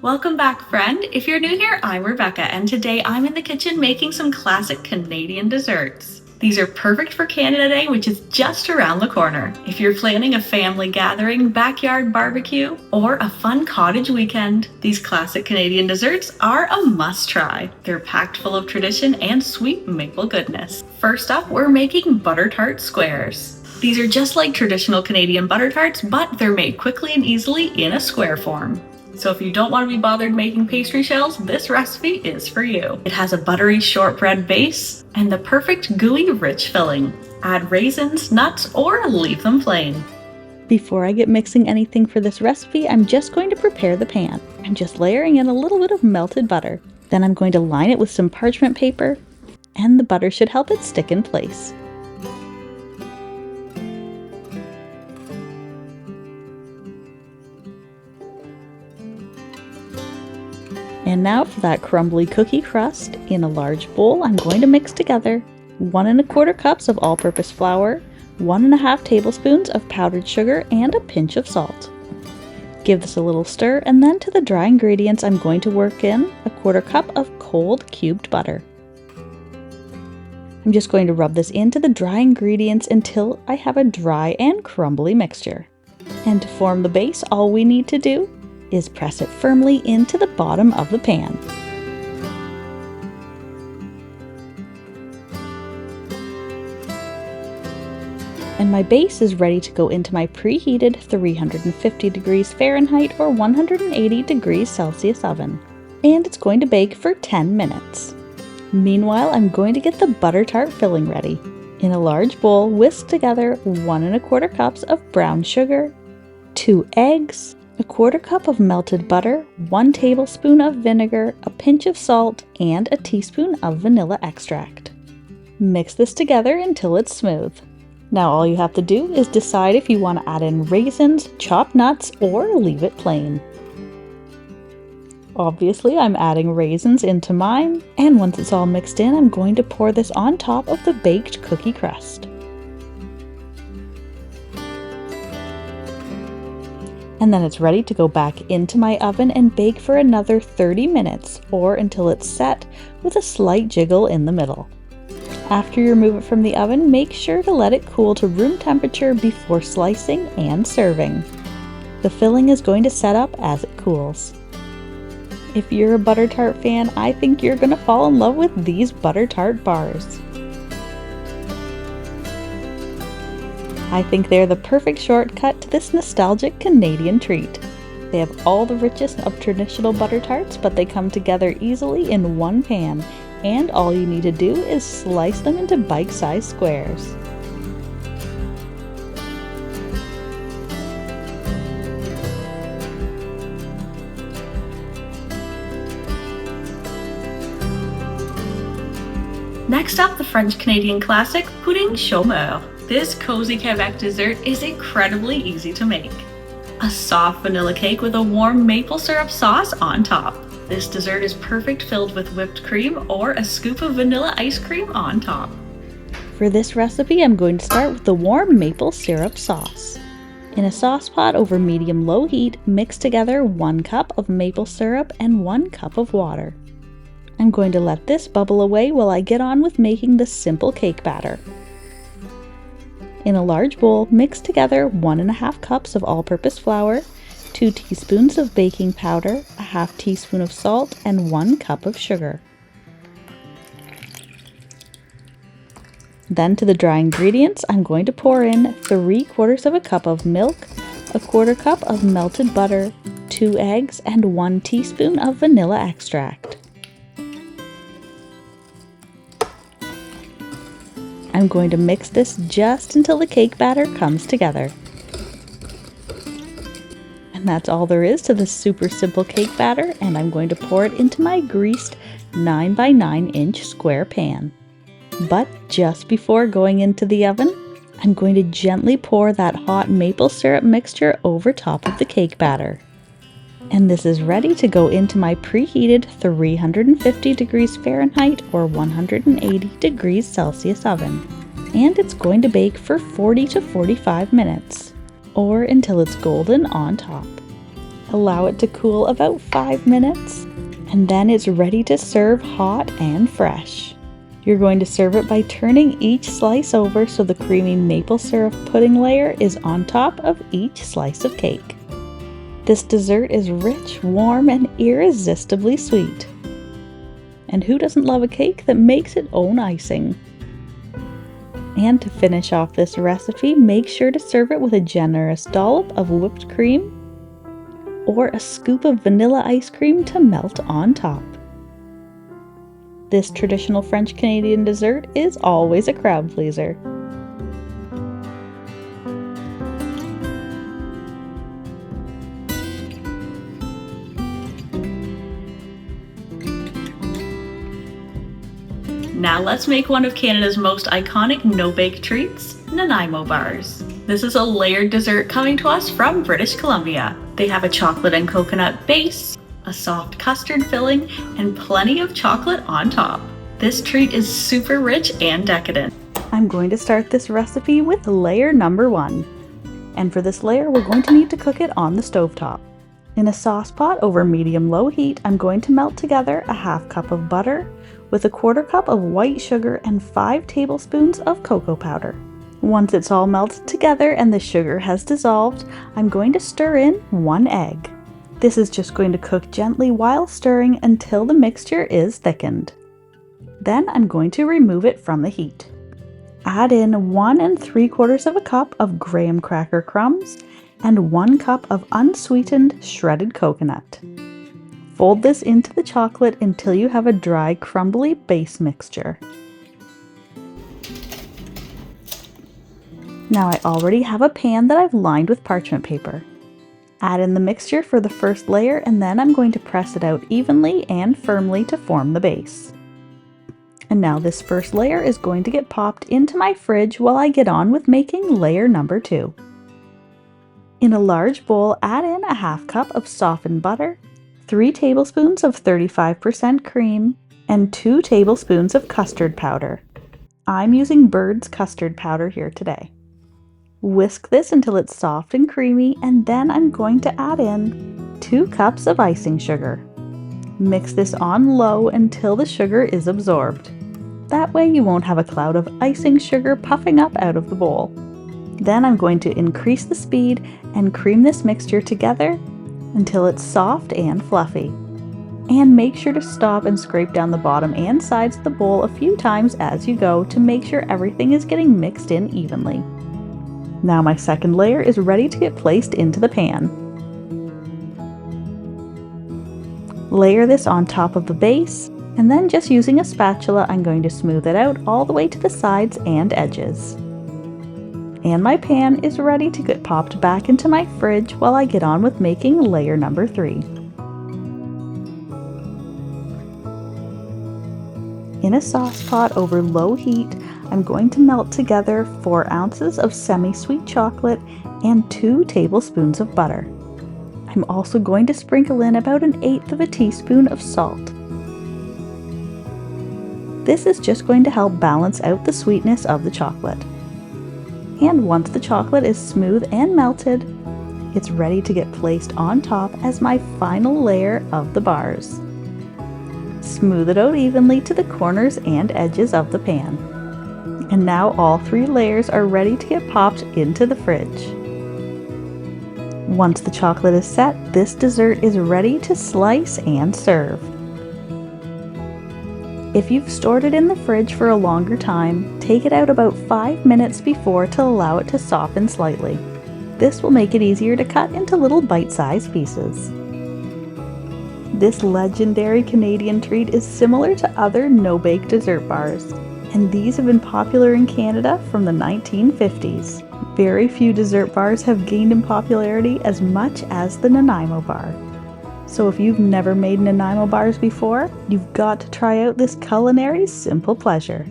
Welcome back, friend. If you're new here, I'm Rebecca, and today I'm in the kitchen making some classic Canadian desserts. These are perfect for Canada Day, which is just around the corner. If you're planning a family gathering, backyard barbecue, or a fun cottage weekend, these classic Canadian desserts are a must-try. They're packed full of tradition and sweet maple goodness. First up, we're making Butter Tart Squares. These are just like traditional Canadian butter tarts, but they're made quickly and easily in a square form. So if you don't want to be bothered making pastry shells, this recipe is for you. It has a buttery shortbread base and the perfect gooey rich filling. Add raisins, nuts, or leave them plain. Before I get mixing anything for this recipe, I'm just going to prepare the pan. I'm just layering in a little bit of melted butter. Then I'm going to line it with some parchment paper, and the butter should help it stick in place. And now for that crumbly cookie crust. In a large bowl, I'm going to mix together 1 1/4 cups of all-purpose flour, 1 1/2 tablespoons of powdered sugar, and a pinch of salt. Give this a little stir, and then to the dry ingredients I'm going to work in 1/4 cup of cold cubed butter. I'm just going to rub this into the dry ingredients until I have a dry and crumbly mixture. And to form the base, all we need to do is press it firmly into the bottom of the pan. And my base is ready to go into my preheated 350 degrees Fahrenheit or 180 degrees Celsius oven. And it's going to bake for 10 minutes. Meanwhile, I'm going to get the butter tart filling ready. In a large bowl, whisk together 1 1/4 cups of brown sugar, 2 eggs, 1/4 cup of melted butter, 1 tablespoon of vinegar, a pinch of salt, and a teaspoon of vanilla extract. Mix this together until it's smooth. Now all you have to do is decide if you want to add in raisins, chopped nuts, or leave it plain. Obviously, I'm adding raisins into mine, and once it's all mixed in, I'm going to pour this on top of the baked cookie crust. And then it's ready to go back into my oven and bake for another 30 minutes or until it's set with a slight jiggle in the middle. After you remove it from the oven, make sure to let it cool to room temperature before slicing and serving. The filling is going to set up as it cools. If you're a butter tart fan, I think you're going to fall in love with these butter tart bars. I think they're the perfect shortcut to this nostalgic Canadian treat. They have all the richness of traditional butter tarts, but they come together easily in one pan, and all you need to do is slice them into bite-sized squares. Next up, the French-Canadian classic, Pouding Chômeur. This cozy Quebec dessert is incredibly easy to make. A soft vanilla cake with a warm maple syrup sauce on top. This dessert is perfect filled with whipped cream or a scoop of vanilla ice cream on top. For this recipe, I'm going to start with the warm maple syrup sauce. In a sauce pot over medium-low heat, mix together 1 cup of maple syrup and 1 cup of water. I'm going to let this bubble away while I get on with making the simple cake batter. In a large bowl, mix together 1 1/2 cups of all-purpose flour, 2 teaspoons of baking powder, a 1/2 teaspoon of salt, and 1 cup of sugar. Then to the dry ingredients, I'm going to pour in 3/4 cup of milk, 1/4 cup of melted butter, 2 eggs, and 1 teaspoon of vanilla extract. I'm going to mix this just until the cake batter comes together. And that's all there is to this super simple cake batter, and I'm going to pour it into my greased 9 by 9 inch square pan. But just before going into the oven, I'm going to gently pour that hot maple syrup mixture over top of the cake batter. And this is ready to go into my preheated 350 degrees Fahrenheit or 180 degrees Celsius oven. And it's going to bake for 40 to 45 minutes, or until it's golden on top. Allow it to cool about 5 minutes, and then it's ready to serve hot and fresh. You're going to serve it by turning each slice over so the creamy maple syrup pudding layer is on top of each slice of cake. This dessert is rich, warm, and irresistibly sweet. And who doesn't love a cake that makes its own icing? And to finish off this recipe, make sure to serve it with a generous dollop of whipped cream or a scoop of vanilla ice cream to melt on top. This traditional French Canadian dessert is always a crowd pleaser. Now let's make one of Canada's most iconic no-bake treats, Nanaimo Bars. This is a layered dessert coming to us from British Columbia. They have a chocolate and coconut base, a soft custard filling, and plenty of chocolate on top. This treat is super rich and decadent. I'm going to start this recipe with layer number 1. And for this layer, we're going to need to cook it on the stovetop. In a sauce pot over medium-low heat, I'm going to melt together a half cup of butter with a 1/4 cup of white sugar and 5 tablespoons of cocoa powder. Once it's all melted together and the sugar has dissolved, I'm going to stir in 1 egg. This is just going to cook gently while stirring until the mixture is thickened. Then I'm going to remove it from the heat. Add in 1 3/4 cup of graham cracker crumbs and 1 cup of unsweetened shredded coconut. Fold this into the chocolate until you have a dry, crumbly base mixture. Now I already have a pan that I've lined with parchment paper. Add in the mixture for the first layer, and then I'm going to press it out evenly and firmly to form the base. And now this first layer is going to get popped into my fridge while I get on with making layer number 2. In a large bowl, add in a half cup of softened butter, 3 tablespoons of 35% cream, and 2 tablespoons of custard powder. I'm using Bird's custard powder here today. Whisk this until it's soft and creamy, and then I'm going to add in 2 cups of icing sugar. Mix this on low until the sugar is absorbed. That way you won't have a cloud of icing sugar puffing up out of the bowl. Then I'm going to increase the speed and cream this mixture together until it's soft and fluffy. And make sure to stop and scrape down the bottom and sides of the bowl a few times as you go to make sure everything is getting mixed in evenly. Now my second layer is ready to get placed into the pan. Layer this on top of the base, and then just using a spatula, I'm going to smooth it out all the way to the sides and edges. And my pan is ready to get popped back into my fridge while I get on with making layer number 3. In a sauce pot over low heat, I'm going to melt together 4 ounces of semi-sweet chocolate and 2 tablespoons of butter. I'm also going to sprinkle in about 1/8 teaspoon of salt. This is just going to help balance out the sweetness of the chocolate. And once the chocolate is smooth and melted, it's ready to get placed on top as my final layer of the bars. Smooth it out evenly to the corners and edges of the pan. And now all 3 layers are ready to get popped into the fridge. Once the chocolate is set, this dessert is ready to slice and serve. If you've stored it in the fridge for a longer time, take it out about 5 minutes before to allow it to soften slightly. This will make it easier to cut into little bite-sized pieces. This legendary Canadian treat is similar to other no-bake dessert bars, and these have been popular in Canada from the 1950s. Very few dessert bars have gained in popularity as much as the Nanaimo bar. So if you've never made Nanaimo bars before, you've got to try out this culinary simple pleasure.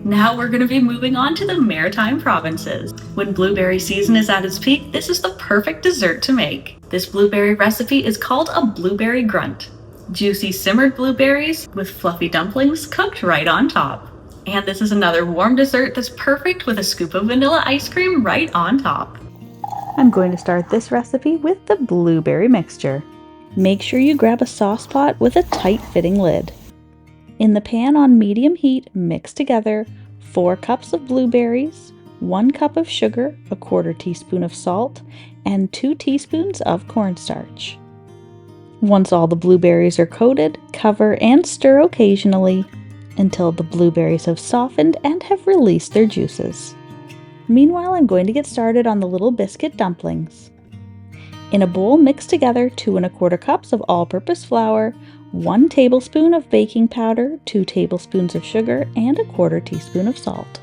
Now we're going to be moving on to the Maritime provinces. When blueberry season is at its peak, this is the perfect dessert to make. This blueberry recipe is called a blueberry grunt. Juicy simmered blueberries with fluffy dumplings cooked right on top. And this is another warm dessert that's perfect with a scoop of vanilla ice cream right on top. I'm going to start this recipe with the blueberry mixture. Make sure you grab a sauce pot with a tight-fitting lid. In the pan on medium heat, mix together 4 cups of blueberries, 1 cup of sugar, a 1/4 teaspoon of salt, and 2 teaspoons of cornstarch. Once all the blueberries are coated, cover and stir occasionally until the blueberries have softened and have released their juices. Meanwhile, I'm going to get started on the little biscuit dumplings. In a bowl, mix together 2 1/4 cups of all-purpose flour, 1 tablespoon of baking powder, 2 tablespoons of sugar, and a 1/4 teaspoon of salt.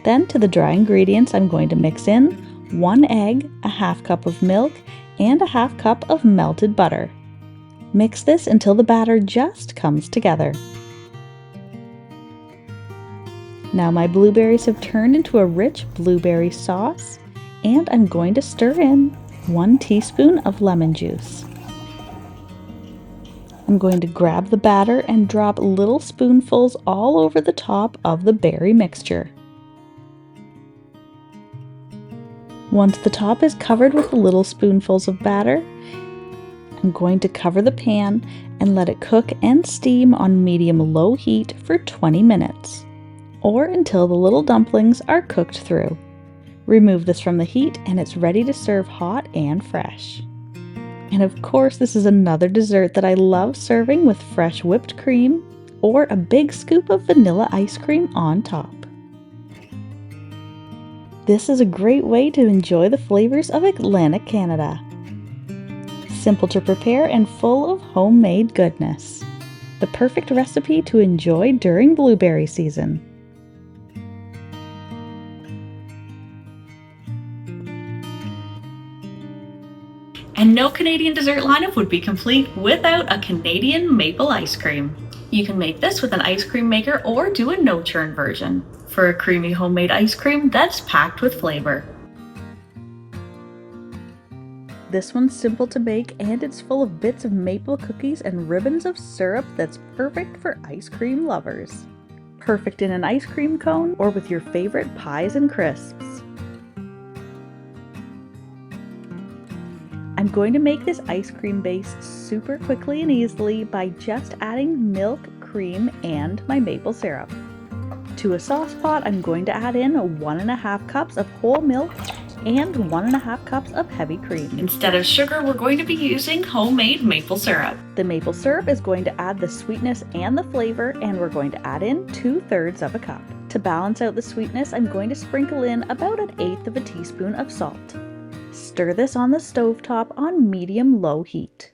Then to the dry ingredients, I'm going to mix in 1 egg, a 1/2 cup of milk, and a 1/2 cup of melted butter. Mix this until the batter just comes together. Now my blueberries have turned into a rich blueberry sauce, and I'm going to stir in 1 teaspoon of lemon juice. I'm going to grab the batter and drop little spoonfuls all over the top of the berry mixture. Once the top is covered with the little spoonfuls of batter, I'm going to cover the pan and let it cook and steam on medium-low heat for 20 minutes. Or until the little dumplings are cooked through. Remove this from the heat and it's ready to serve hot and fresh. And of course, this is another dessert that I love serving with fresh whipped cream or a big scoop of vanilla ice cream on top. This is a great way to enjoy the flavors of Atlantic Canada. Simple to prepare and full of homemade goodness. The perfect recipe to enjoy during blueberry season. And no Canadian dessert lineup would be complete without a Canadian maple ice cream. You can make this with an ice cream maker or do a no-churn version for a creamy homemade ice cream that's packed with flavor. This one's simple to make and it's full of bits of maple cookies and ribbons of syrup that's perfect for ice cream lovers. Perfect in an ice cream cone or with your favorite pies and crisps. I'm going to make this ice cream base super quickly and easily by just adding milk, cream, and my maple syrup. To a sauce pot, I'm going to add in 1 1/2 cups of whole milk and 1 1/2 cups of heavy cream. Instead of sugar, we're going to be using homemade maple syrup. The maple syrup is going to add the sweetness and the flavor, and we're going to add in 2/3 of a cup. To balance out the sweetness, I'm going to sprinkle in about 1/8 of a teaspoon of salt. Stir this on the stovetop on medium-low heat.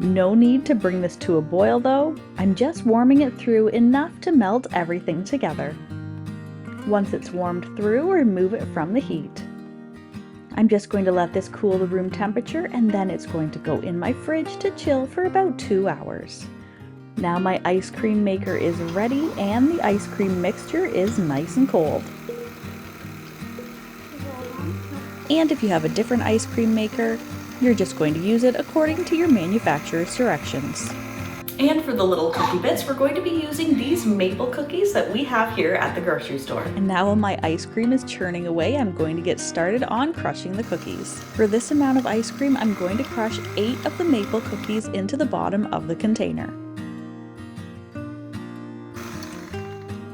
No need to bring this to a boil though, I'm just warming it through enough to melt everything together. Once it's warmed through, remove it from the heat. I'm just going to let this cool to room temperature and then it's going to go in my fridge to chill for about 2 hours. Now my ice cream maker is ready and the ice cream mixture is nice and cold. And if you have a different ice cream maker, you're just going to use it according to your manufacturer's directions. And for the little cookie bits, we're going to be using these maple cookies that we have here at the grocery store. And now while my ice cream is churning away, I'm going to get started on crushing the cookies. For this amount of ice cream, I'm going to crush 8 of the maple cookies into the bottom of the container.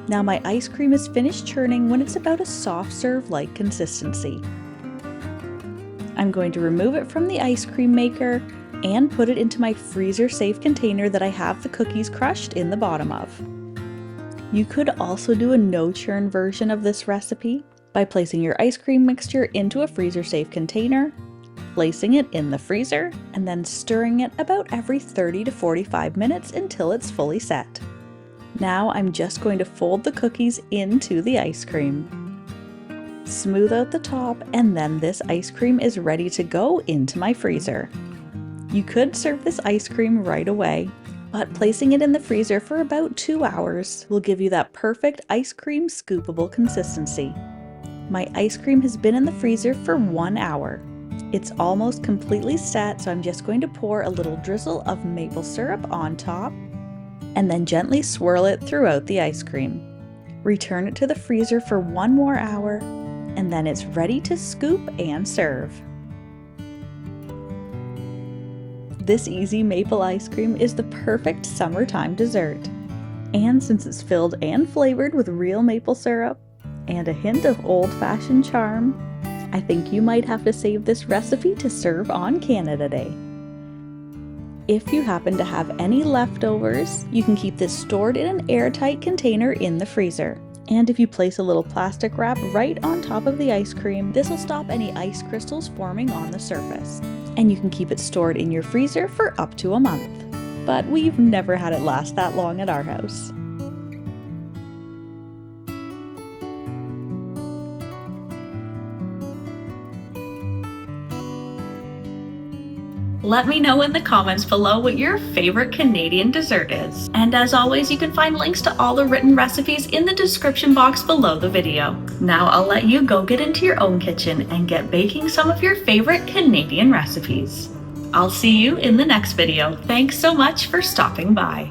Now my ice cream is finished churning when it's about a soft serve-like consistency. I'm going to remove it from the ice cream maker and put it into my freezer-safe container that I have the cookies crushed in the bottom of. You could also do a no-churn version of this recipe by placing your ice cream mixture into a freezer-safe container, placing it in the freezer, and then stirring it about every 30 to 45 minutes until it's fully set. Now I'm just going to fold the cookies into the ice cream. Smooth out the top, and then this ice cream is ready to go into my freezer. You could serve this ice cream right away, but placing it in the freezer for about 2 hours will give you that perfect ice cream scoopable consistency. My ice cream has been in the freezer for 1 hour. It's almost completely set, so I'm just going to pour a little drizzle of maple syrup on top. and then gently swirl it throughout the ice cream. Return it to the freezer for 1 more hour, and then it's ready to scoop and serve. This easy maple ice cream is the perfect summertime dessert. And since it's filled and flavored with real maple syrup and a hint of old-fashioned charm, I think you might have to save this recipe to serve on Canada Day. If you happen to have any leftovers, you can keep this stored in an airtight container in the freezer. And if you place a little plastic wrap right on top of the ice cream, this will stop any ice crystals forming on the surface. And you can keep it stored in your freezer for up to a month. But we've never had it last that long at our house. Let me know in the comments below what your favorite Canadian dessert is. And as always, you can find links to all the written recipes in the description box below the video. Now I'll let you go get into your own kitchen and get baking some of your favorite Canadian recipes. I'll see you in the next video. Thanks so much for stopping by.